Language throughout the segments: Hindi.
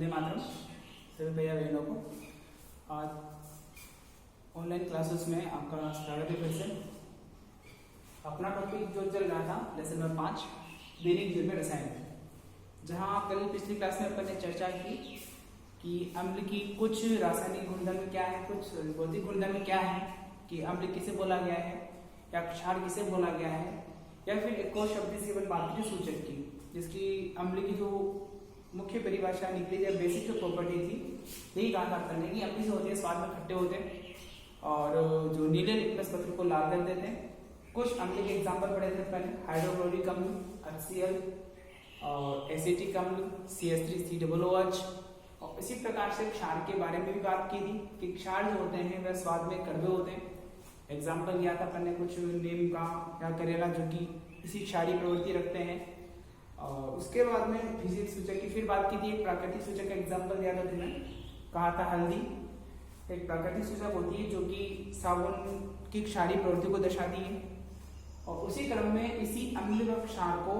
वंदे मातरम सभी भैया बहनों को। आज ऑनलाइन क्लासेस में आपका स्वागत है। फिर से अपना टॉपिक जो चल रहा था लेसन नंबर 5 दैनिक जीवन में रसायन, जहां कल पिछली क्लास में अपन ने चर्चा की कि अम्ल की कुछ रासायनिक गुणधर्म क्या है, कुछ भौतिक गुणधर्म क्या है, कि अम्ल किसे बोला गया है या क्षार किसे बोला गया है, या फिर एक और शब्द से अपन बात की सूचक की, जिसकी अम्ल की जो मुख्य परिभाषा निकली या बेसिक जो प्रॉपर्टी थी यही कहा था करने की अम्ल जो होते हैं स्वाद में खट्टे होते हैं और जो नीले लिटमस पत्र को लाल कर देते हैं। कुछ अम्ल के एग्जाम्पल पढ़े थे पहले, हाइड्रोक्लोरिक अम्ल HCl और एसिटिक अम्ल CH3COOH, और इसी प्रकार से क्षार के बारे में भी बात की थी कि क्षार जो होते हैं वह स्वाद में कड़वे होते हैं। एग्जाम्पल दिया था अपन ने कुछ नीम का या करेला जो कि इसी क्षारीय प्रवृत्ति रखते हैं। और उसके बाद में फिजिक्स सूचक की फिर बात की थी, एक प्राकृतिक सूचक का एग्जाम्पल दिया था तुमने, कहा था हल्दी एक प्राकृतिक सूचक होती है जो कि साबुन की क्षारीय प्रवृत्ति को दर्शाती है। और उसी क्रम में इसी अम्ल व क्षार को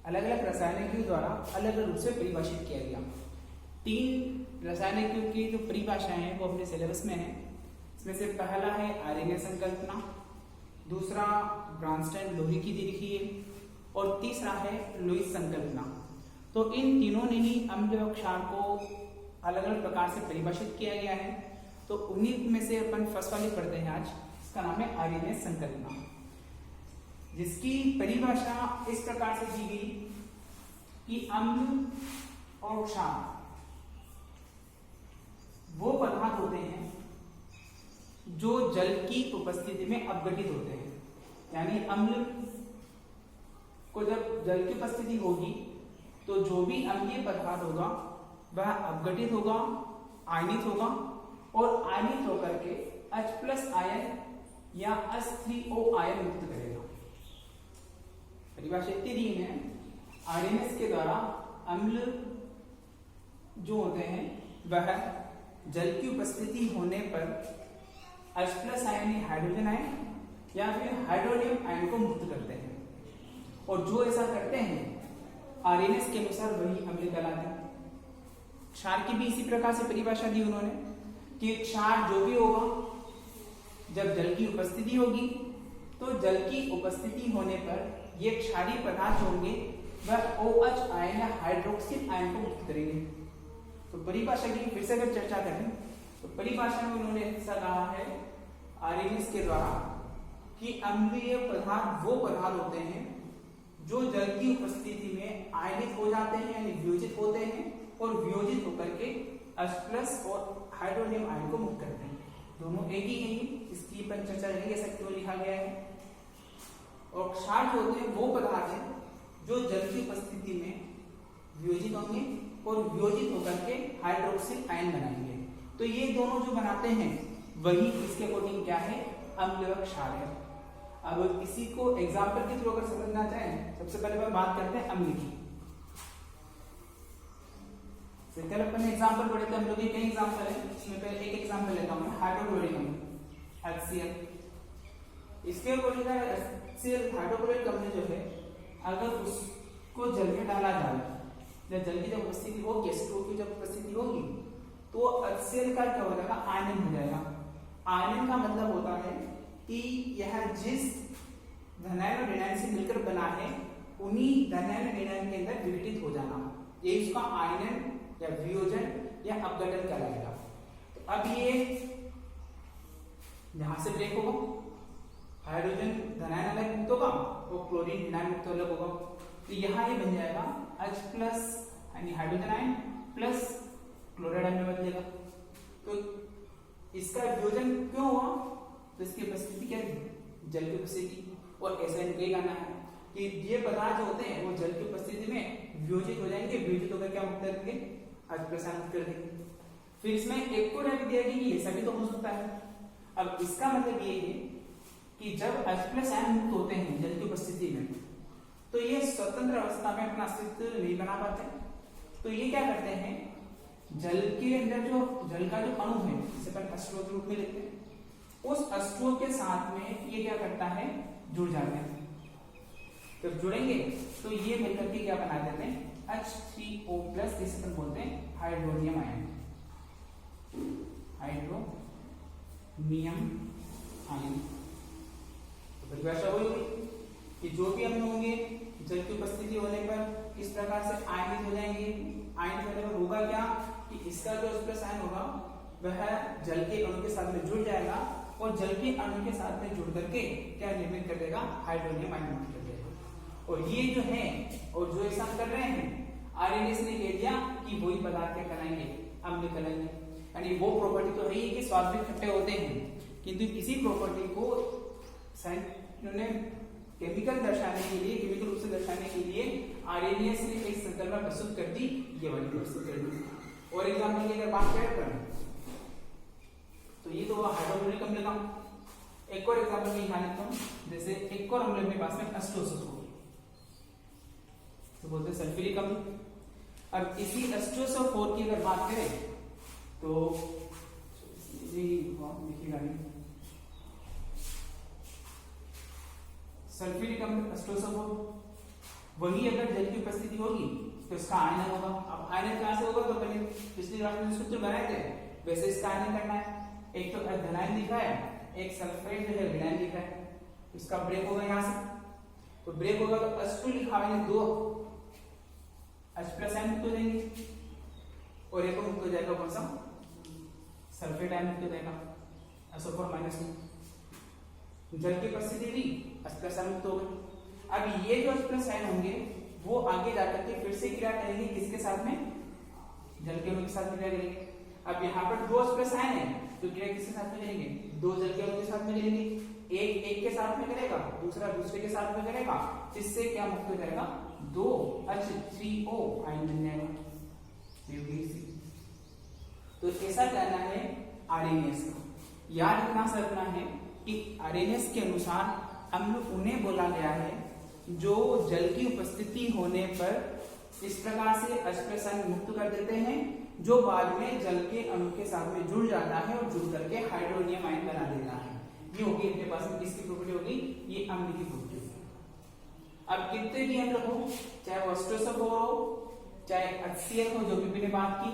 अलग अलग रासायनिकों द्वारा अलग अलग रूप से परिभाषित किया गया। 3 रासायनिकों की जो परिभाषाएं हैं वो अपने सिलेबस में है। इसमें से पहला है आरएनए संकल्पना, दूसरा ब्रांस्टन लोहे की द्विरेखीय, और तीसरा है लुईस संकल्पना। तो इन तीनों ने ही अम्ल व क्षार को अलग अलग प्रकार से परिभाषित किया गया है। तो उन्हीं में से अपन फर्स्ट वाली पढ़ते हैं आज, इसका नाम है आरएनए संकल्पना, जिसकी परिभाषा इस प्रकार से दी गई कि अम्ल और क्षार वो पदार्थ होते हैं जो जल की उपस्थिति में अपघटित होते हैं। यानी अम्ल को जब जल की उपस्थिति होगी तो जो भी अम्लीय पदार्थ होगा वह अपघटित होगा, आयनित होगा, और आयनित होकर के H+ आयन या H3O आयन मुक्त करेगा। परिभाषा इतनी दी है आरएनएस के द्वारा अम्ल जो होते हैं वह जल की उपस्थिति होने पर H+ आयन हाइड्रोजन आयन या फिर हाइड्रोनियम आयन को मुक्त करते हैं, और जो ऐसा करते हैं आरएनएस के अनुसार वही अम्ल कहलाते हैं। क्षार की भी इसी प्रकार से परिभाषा दी उन्होंने कि क्षार जो भी होगा जब जल की उपस्थिति होगी तो जल की उपस्थिति होने पर ये क्षारीय पदार्थ होंगे वह OH आयन या हाइड्रोक्सिल आयन को मुक्त करेंगे। तो परिभाषा की फिर से अगर चर्चा करें तो परिभाषा में उन्होंने ऐसा कहा है आरएनएस के द्वारा कि अम्लीय पदार्थ वो पदार्थ होते हैं जो जल की उपस्थिति में आयनित हो जाते हैं यानी वियोजित होते हैं, और वियोजित होकर के H+ और हाइड्रोनियम आयन को मुक्त करते हैं। दोनों एक ही हैं, इसकी पर चर्चा करेंगे ऐसा क्यों लिखा गया है। और क्षार जो होते हैं वो पदार्थ है जो जल की उपस्थिति में वियोजित होंगे और वियोजित होकर के हाइड्रोक्सिल आयन बनाएंगे। तो ये दोनों जो बनाते हैं वही इसके अकॉर्डिंग क्या है, अम्ल व क्षार है। अब इसी को एग्जाम्पल के थ्रू अगर समझना चाहें, सबसे पहले हम बात करते हैं अम्ल की। कल अपन ने एग्जाम्पल पढ़े थे, अम्लों के कई एग्जाम्पल है, इसमें पहले एक एग्जाम्पल लेता हूं मैं, हाइड्रोक्लोरिक अम्ल HCl। इसके अकॉर्डिंग HCl हाइड्रोक्लोरिक अम्ल जो है अगर उसको जल में डाला जाए, जल की जब उपस्थिति होगी, H2O की जब उपस्थिति होगी तो HCl का क्या हो जाएगा, आयन हो जाएगा। आयन का मतलब होता है कि यह जिस धनायन और ऋणायन से मिलकर बना है उन्हीं धनायन और ऋणायन के अंदर विघटित हो जाना, ये इसका आयनन या वियोजन या अपघटन कहलाएगा। तो अब ये यहां से ब्रेक होगा, हाइड्रोजन धनायन अलग मुक्त होगा और क्लोरीन ऋणायन मुक्त अलग होगा। तो यहाँ ये बन जाएगा H+ यानी hydrogen ion plus chloride ion में बदलेगा। तो इसका वियोजन क्यों हुआ, तो इसकी उपस्थिति क्या है, जल की उपस्थिति। और ऐसा इनके गाना है कि ये पदार्थ जो होते हैं वो जल की उपस्थिति में वियोजित हो जाएंगे, वियोजित होकर क्या मुक्त करेंगे, H+ आयन मुक्त कर देंगे। फिर इसमें एक को दिया कि ये सभी तो हो सकता है। अब इसका मतलब ये है कि जब H+ आयन मुक्त होते हैं जल की उपस्थिति में तो ये स्वतंत्र अवस्था में अपना अस्तित्व नहीं बना पाते। तो ये क्या करते हैं, जल के अंदर जो जल का जो अणु है जिसे अपन H2O के रूप में लेते हैं, उस H2O के साथ में ये क्या करता है, जुड़ जाते हैं। जब जुड़ेंगे तो ये मिलकर के क्या बना देते हैं, H3O प्लस, जिसे अपन बोलते हैं हाइड्रोनियम आयन, हाइड्रोनियम आयन। तो परिभाषा वही हुई कि जो भी अम्ल होंगे जल की उपस्थिति होने पर इस प्रकार से आयनित हो जाएंगे। आयनित होने पर होगा क्या कि इसका जो H+ आयन होगा वह जल के अणु के साथ में जुड़ जाएगा और जल के अणु के साथ में जुड़ करके क्या निर्मित कर देगा, हाइड्रोनियम आयन निर्मित कर देगा। और ये जो है और जो ऐसा कर रहे हैं आरएनएस ने कह दिया कि वही पदार्थ क्या कहलाएंगे, अम्ल कहलाएंगे। यानी वो प्रॉपर्टी तो है ही कि स्वाद में खट्टे होते हैं, किंतु इसी प्रॉपर्टी को ने केमिकल दर्शाने के लिए, केमिकल रूप से दर्शाने के लिए आरएनएस ने एक संकल्पना प्रस्तुत कर दी, ये वाली प्रस्तुत कर दी। और एग्जांपल की अगर बात करें तो ये तो हाइड्रोक्लोरिक अम्ल का। एक और एग्जांपल में ध्यान देता हूं, जैसे एक और अम्ल में पास में H2SO4 तो बोलते हैं सल्फ्यूरिक अम्ल। अब इसी H2SO4 की अगर बात करें तो देखिएगा सल्फ्यूरिक अम्ल H2SO4 वही अगर जल की उपस्थिति होगी तो इसका आयनन होगा। अब आयनन कहां से होगा, तो पहले पिछली क्लास में सूत्र बनाए थे वैसे इसका आयनन करना है। एक तो धनायन लिखा है, एक सल्फेट जो है विनायन लिखा है, इसका ब्रेक होगा यहां से। तो ब्रेक होगा तो H2 लिखा है, 2 H+ आयन मुक्त हो जाएंगे और एक मुक्त हो जाएगा कौन सा, सल्फेट आयन मुक्त हो जाएगा SO4 - में। जल की उपस्थिति थी, H+ आयन मुक्त हो गए। अब ये जो H+ आयन होंगे वो आगे जाकर के फिर से क्रिया करेंगे किसके साथ में, जल के अणु के साथ में क्रिया करेंगे। अब यहाँ पर 2 H+ आयन है तो क्रिया किसके साथ में करेंगे, 2 जल के अणु के साथ में करेंगे। एक के साथ में करेगा, दूसरा दूसरे के साथ में करेगा, इससे क्या मुक्त हो जाएगा, 2 H3O आयन बन जाएगा। तो ऐसा करना है आरएनएस का। याद रखना सर रखना है कि आरएनएस के अनुसार अम्ल उन्हें बोला गया है जो जल की उपस्थिति होने पर इस प्रकार से H+ आयन मुक्त कर देते हैं, जो बाद में जल के अणु के साथ में जुड़ जाता है और जुड़ करके हाइड्रोनियम आयन बना देता है। ये होगी इनके पास में किसकी प्रॉपर्टी होगी, ये अम्ल की प्रॉपर्टी होगी। अब कितने भी अम्ल हो, चाहे वो H2SO4 हो, चाहे HCl हो जो भी ने बात की,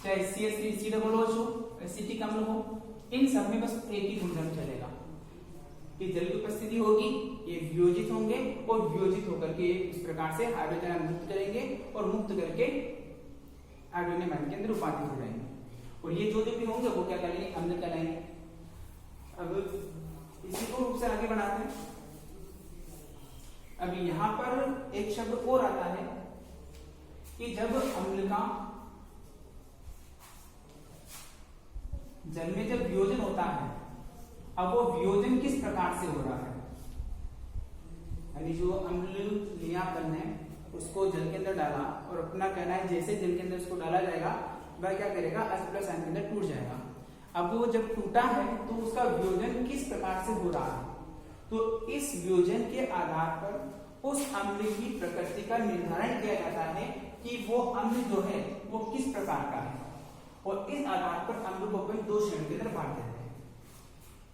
चाहे CH3COOH हो, एसिटिक अम्ल हो, इन सब में बस एक ही गुणधर्म चलेगा कि जल की उपस्थिति होगी, ये वियोजित होंगे और वियोजित होकर के इस प्रकार से हाइड्रोजन आयन मुक्त करेंगे और मुक्त करके हाइड्रोनियम आयन के अंदर रूपांतरित हो जाएंगे। और ये जो भी होंगे वो क्या करेंगे, अम्ल कहलाएंगे। अब इसी को रूप से आगे बढ़ाते हैं। अब यहां पर एक शब्द और आता है कि जब अम्ल का जल में जब वियोजन होता है, अब वो वियोजन किस प्रकार से हो रहा है, यानी जो अम्ल लिया अपन ने उसको जल के अंदर डाला और अपना कहना है जैसे जल के अंदर उसको डाला जाएगा वह क्या करेगा, H+ आयन के अंदर टूट जाएगा। अब वो जब टूटा है तो उसका वियोजन किस प्रकार से हो रहा है, तो इस वियोजन के आधार पर उस अम्ल की प्रकृति का निर्धारण किया जाता है कि वो अम्ल जो है वो किस प्रकार का है। और इस आधार पर अम्ल को अपन 2 श्रेणी के अंदर बांट देते हैं।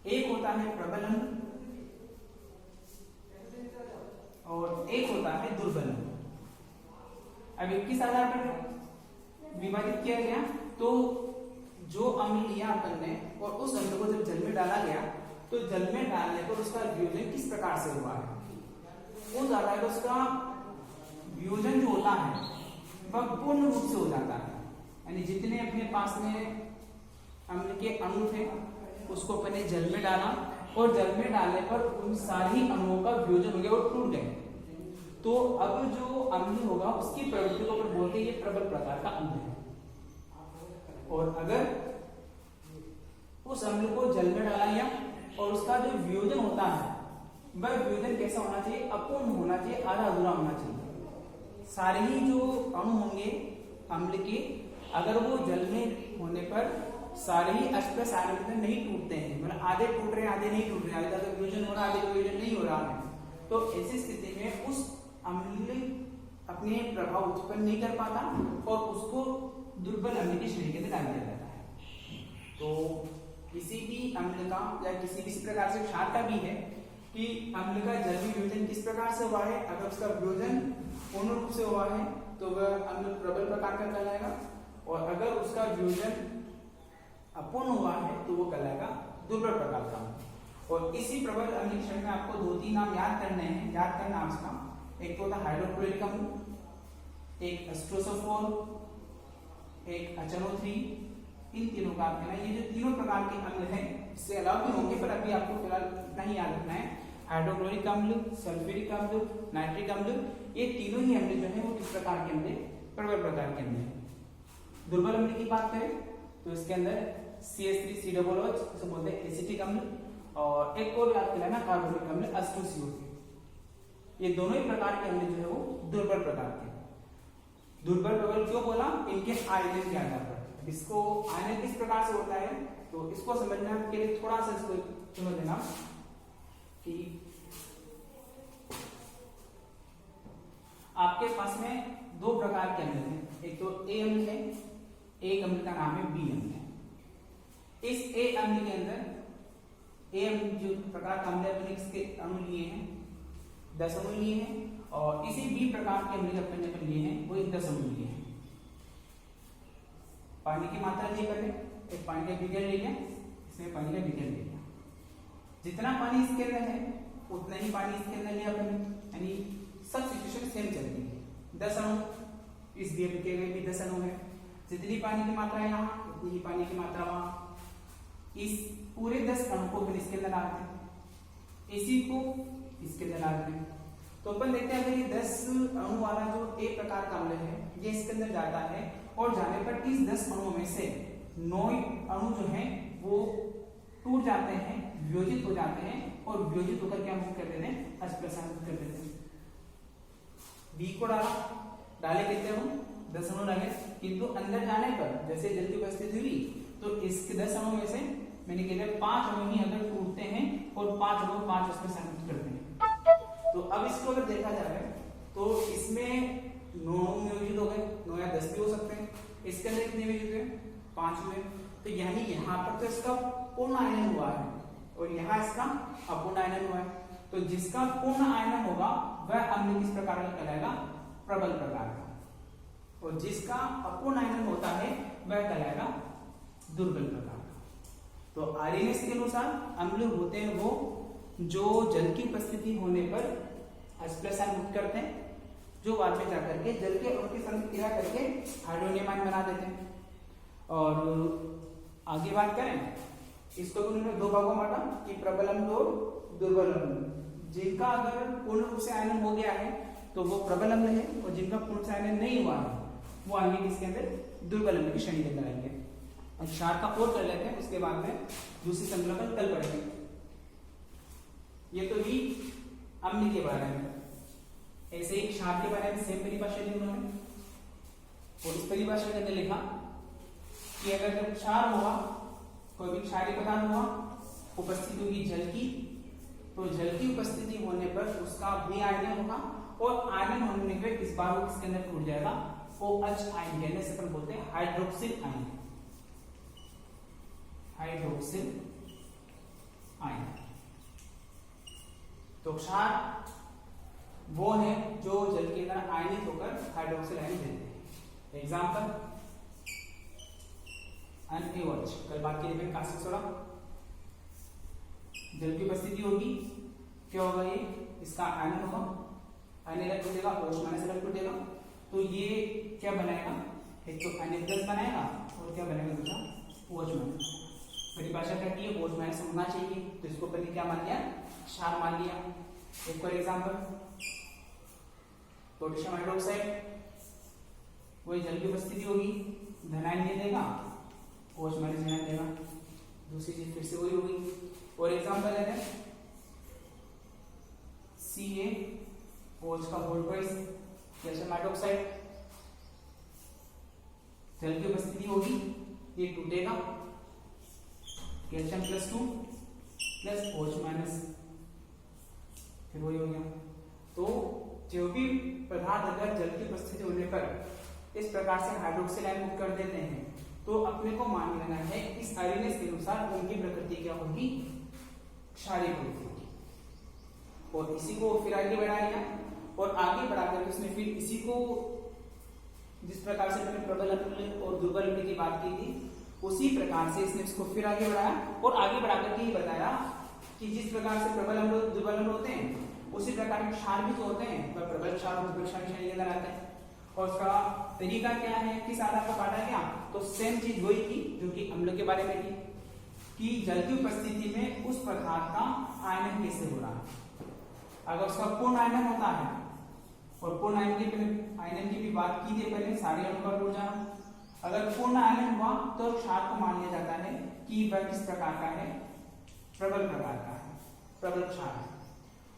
एक होता है प्रबल अम्ल और एक होता है दुर्बल अम्ल। अब किस आधार पर विभाजित किया गया, तो जो अम्ल लिया अपन ने और उस अम्ल को जब जल में डाला गया तो जल में डालने पर उसका वियोजन किस प्रकार से हुआ है, उस आधार पर उसका वियोजन जो होता है वह पूर्ण रूप से हो जाता है। यानी जितने अपने पास में अम्ल के अणु थे उसको अपने जल में डाला और जल में डालने पर उन सारी अणुओं का वियोजन हो गया और टूट गए। तो अब जो अम्ल होगा उसकी प्रवृत्ति को अपन बोलते हैं ये प्रबल प्रकार का अम्ल है। और अगर उस अम्ल को जल में डाला गया और उसका जो वियोजन होता है वह वियोजन कैसा होना चाहिए, अपूर्ण होना चाहिए, आधा अधूरा होना चाहिए। सारे ही जो अणु होंगे अम्ल के, अगर वो जल में होने पर सारे ही H+ आयन नहीं टूटते हैं, मतलब आधे टूट रहे हैं आधे नहीं टूट रहे हैं, आधे का वियोजन हो रहा है आधे का वियोजन नहीं हो रहा है, तो ऐसी स्थिति में उस अम्ल अपने प्रभाव उत्पन्न नहीं कर पाता और उसको दुर्बल अम्ल की श्रेणी के अंदर डाल दिया जाता है। तो किसी भी अम्ल का या किसी भी प्रकार से क्षार का भी है कि अम्ल का जल में वियोजन किस प्रकार से हुआ है, अगर उसका वियोजन पूर्ण रूप से हुआ है तो वह अम्ल प्रबल प्रकार का कहलाएगा, और अगर उसका वियोजन अपूर्ण हुआ है तो वो कहलाएगा दुर्बल प्रकार का अम्ल। और इसी प्रबल अम्ल की श्रेणी में आपको 2-3 नाम याद करने हैं, याद करना आपका। एक तो होता है हाइड्रोक्लोरिक अम्ल, एक एस्ट्रोसोफोर, एक HNO3, इन तीनों का आपके ना, ये जो तीनों प्रकार के अम्ल हैं इससे अलावा भी होंगे, पर अभी आपको फिलहाल इतना ही याद रखना है। हाइड्रोक्लोरिक अम्ल, सल्फ्यूरिक अम्ल, नाइट्रिक अम्ल, ये तीनों ही अम्ल जो है वो किस प्रकार के अम्ल? प्रबल प्रकार के अम्ल हैं। दुर्बल अम्ल की बात करें तो इसके अंदर CH3COOH इसे बोलते हैं एसिटिक अम्ल, और एक और याद कर लेना कार्बोनिक अम्ल H2CO3। ये दोनों ही प्रकार के अम्ल जो है वो दुर्बल प्रकार के। दुर्बल प्रबल क्यों बोला? इनके आयनन के आधार पर। इसको आयनन किस प्रकार से होता है तो इसको समझने के लिए थोड़ा सा इसको समझ लेना कि आपके पास में 2 प्रकार के अम्ल हैं। एक तो A अम्ल है, एक अम्ल का नाम है B अम्ल है। इस A अम्ल के अंदर A अम्ल जो प्रकार का अम्ल है इसके अणु लिए हैं 10 अणु लिए हैं, और इसी B प्रकार के अम्ल अपने पर लिए हैं वो 10 अणु लिए हैं। पानी की मात्रा लिए पहले, एक पानी का बीकर ले लिया, इसमें पानी का बीकर ले लिया, जितना पानी इसके अंदर है उतना ही पानी इसके अंदर लिया अपने, यानी सब सिचुएशन सेम चलती है। 10 अणु इस बीकर में भी 10 अणु है, जितनी पानी की मात्रा है यहाँ उतनी ही पानी की मात्रा वहां। इस पूरे 10 अणु को फिर इसके अंदर डालते हैं, इसी को इसके अंदर डालते हैं। तो अपन देखते हैं अगर ये 10 अणु वाला जो A प्रकार का अम्ल है ये इसके अंदर जाता है, और जाने पर इस 10 अणुओं में से 9 अणु जो हैं वो टूट जाते हैं, वियोजित हो जाते हैं, और वियोजित होकर क्या मुक्त कर देते हैं? अष्टप्रसारित कर देते हैं। B को डाले कितने अणु? 10 अणु डाले, किंतु अंदर जाने पर जैसे जल की उपस्थिति हुई तो इसके 10 अणु में से मैंने कह दिया 5 अणु ही अगर टूटते हैं और 5 अणु 5 अष्टप्रसारित करते हैं। तो अब इसको अगर देखा जाए तो इसमें 9 वियोजित हो गए, 9 या 10 भी हो सकते हैं। इसके अंदर कितने वियोजित हुए? 5 हुए। तो यानी यहाँ पर तो इसका पूर्ण आयनन हुआ है और यहाँ इसका अपूर्ण आयनन हुआ है। तो जिसका पूर्ण आयनन होगा वह अम्ल किस प्रकार का कहलाएगा? प्रबल प्रकार का, और जिसका अपूर्ण आयनन होता है वह कहलाएगा दुर्बल प्रकार का। तो आर्यनेस के अनुसार अम्ल होते हैं वो जो जल की उपस्थिति होने पर अष्टप्रसार मुक्त करते हैं, जो बाद में जाकर के जल के अणु के संग क्रिया करके हाइड्रोनियम आयन बना देते हैं। और आगे बात करें, इसको उन्होंने 2 भागों में बांटा कि प्रबल अम्ल और दुर्बल अम्ल। जिनका अगर पूर्ण रूप से आयनन हो गया है तो वो प्रबल अम्ल है, और जिनका पूर्ण से आयनन नहीं हुआ है वो आएंगे किसके अंदर? दुर्बल अम्ल की श्रेणी के अंदर आएंगे। और क्षार का और कर लेते हैं, उसके बाद में दूसरी श्रृंखला पर कल पढ़ेंगे। ये तो भी अम्ल के बारे में। ऐसे ही क्षार के बारे में सेम परिभाषा दी उन्होंने, और इस परिभाषा के अंदर लिखा कि अगर क्षार हुआ, कोई भी क्षारीय पदार्थ हुआ, उपस्थिति होगी जल की, तो जल की उपस्थिति होने पर उसका भी आयनन होगा, और आयनन होने पर इस बार वो किसके अंदर टूट जाएगा? OH आयन, कहने से अपन बोलते हैं हाइड्रोक्सिल आयन। Hydroxyl ion. तो क्षार वो है जो जल के अंदर आयनित होकर हाइड्रोक्सिल आयन देते हैं। एग्जाम्पल NaOH, कल बात की थी कास्टिक सोडा। जल की उपस्थिति होगी, क्या होगा? ये इसका आयनन होगा, आयन इलेक्ट्रॉन देगा, OH माइनस इलेक्ट्रॉन देगा, तो ये क्या बनाएगा? एक तो Na+ बनाएगा, और क्या बनेगा? दूसरा OH माइनस। परिभाषा क्या की है? OH माइनस होना चाहिए, तो इसको पहले क्या मान लिया? क्षार मान लिया। एक और एग्जाम्पल पोटेशियम हाइड्रोक्साइड, वही जल की उपस्थिति होगी, धनायन ये देगा, OH माइनस धनायन देगा, दूसरी चीज फिर से वही होगी। और एग्जाम्पल लेते हैं CaOH का होल ट्वाइस कैल्शियम हाइड्रोक्साइड, जल की उपस्थिति होगी, ये टूटेगा, कैल्शियम +2 प्लस OH माइनस, फिर वही हो गया। तो जो भी पदार्थ अगर जल की उपस्थिति होने पर इस प्रकार से हाइड्रोक्सिल आयन मुक्त कर देते हैं, तो अपने को मान लेना है इस आर्यनेस के अनुसार उनकी प्रकृति क्या होगी? क्षारीय प्रकृति होगी। और इसी को फिर आगे बढ़ा लिया, और आगे बढ़ाकर उसने फिर इसी को जिस प्रकार से मैंने प्रबल अम्ल और दुर्बल अम्ल की बात की थी, उसी प्रकार से इसने इसको फिर आगे बढ़ाया और आगे बढ़ा करके ये बताया कि जिस प्रकार से प्रबल अम्ल और दुर्बल अम्ल होते हैं, उसी प्रकार के क्षार भी जो होते हैं वह प्रबल क्षार और दुर्बल क्षार के अंदर आते हैं। और उसका तरीका क्या है, किस आधार पर बांटा गया, तो सेम चीज वही थी जो कि अम्ल के बारे में थी कि जल की उपस्थिति में उस पदार्थ का आयनन कैसे हो रहा है। अगर उसका पूर्ण आयनन होता है, और पूर्ण आयनन की भी बात की थी पहले, सारे अणु का ऊर्जा, अगर पूर्ण आयनन हुआ तो क्षार को मान लिया जाता है कि वह किस प्रकार का है, प्रबल प्रकार का है, प्रबल क्षार है।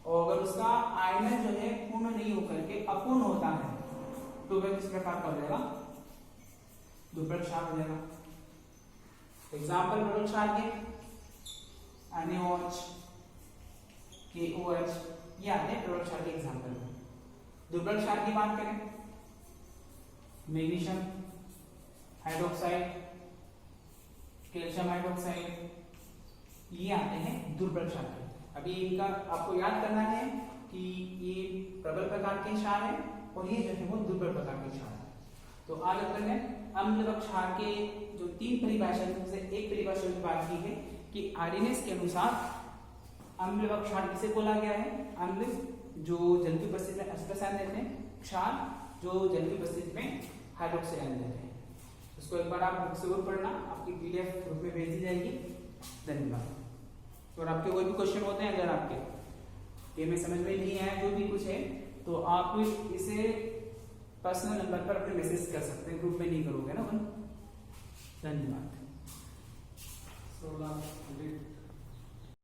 और अगर उसका आयनन जो है पूर्ण नहीं होकर के अपूर्ण होता है तो वह किस प्रकार का हो जाएगा, दुर्बल क्षार हो जाएगा। एग्जाम्पल प्रबल क्षार के NaOH, KOH ये आते हैं प्रबल क्षार के एग्जाम्पल में। दुर्बल क्षार की बात करें, मैग्नीशियम हाइड्रोक्साइड, कैल्शियम हाइड्रोक्साइड, ये आते हैं दुर्बल क्षार के। अभी इनका आपको याद करना है कि ये प्रबल प्रकार के क्षार है और ये जो है वो दुर्बल प्रकार के क्षार है। तो आज अपन ने अम्ल व क्षार के जो 3 परिभाषा से एक परिभाषा की बात की है कि आर्डिनेस के अनुसार अम्ल व क्षार किसे बोला गया है, अम्ल जो जल की उपस्थिति में H+ आयन देते हैं, क्षार जो जल की उपस्थिति में हाइड्रोक्साइड आयन देते हैं। इसको एक बार आप बुक से जरूर पढ़ना, आपकी PDF ग्रुप में भेज दी जाएगी। धन्यवाद। और आपके कोई भी क्वेश्चन होते हैं, अगर आपके में समझ में नहीं आया जो भी कुछ है, तो आप इसे पर्सनल नंबर पर अपने मैसेज कर सकते हैं, ग्रुप में नहीं करोगे ना। धन्यवाद।